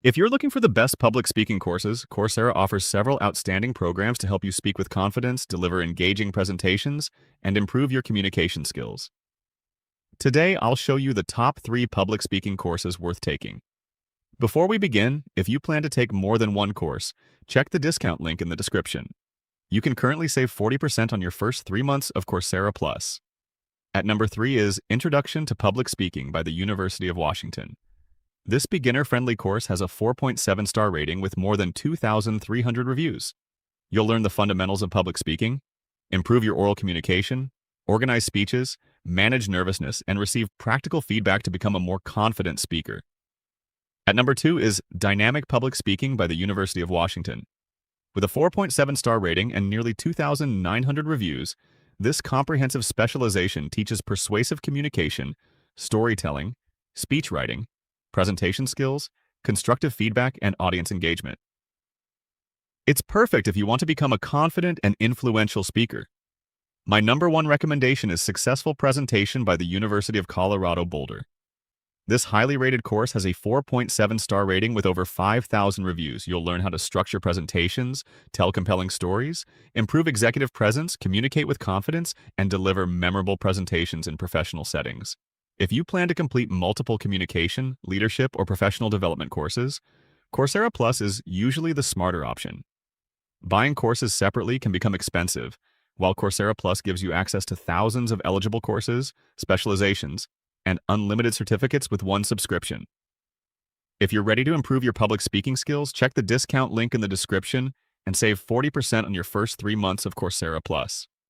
If you're looking for the best public speaking courses, Coursera offers several outstanding programs to help you speak with confidence, deliver engaging presentations, and improve your communication skills. Today, I'll show you the top 3 public speaking courses worth taking. Before we begin, if you plan to take more than one course, check the discount link in the description. You can currently save 40% on your first 3 months of Coursera Plus. At number 3 is Introduction to Public Speaking by the University of Washington. This beginner-friendly course has a 4.7-star rating with more than 2,300 reviews. You'll learn the fundamentals of public speaking, improve your oral communication, organize speeches, manage nervousness, and receive practical feedback to become a more confident speaker. At number 2 is Dynamic Public Speaking by the University of Washington. With a 4.7-star rating and nearly 2,900 reviews, this comprehensive specialization teaches persuasive communication, storytelling, speech writing, presentation skills, constructive feedback, and audience engagement. It's perfect if you want to become a confident and influential speaker. My number 1 recommendation is Successful Presentation by the University of Colorado Boulder. This highly rated course has a 4.7-star rating with over 5,000 reviews. You'll learn how to structure presentations, tell compelling stories, improve executive presence, communicate with confidence, and deliver memorable presentations in professional settings. If you plan to complete multiple communication, leadership, or professional development courses, Coursera Plus is usually the smarter option. Buying courses separately can become expensive, while Coursera Plus gives you access to thousands of eligible courses, specializations, and unlimited certificates with one subscription. If you're ready to improve your public speaking skills, check the discount link in the description and save 40% on your first 3 months of Coursera Plus.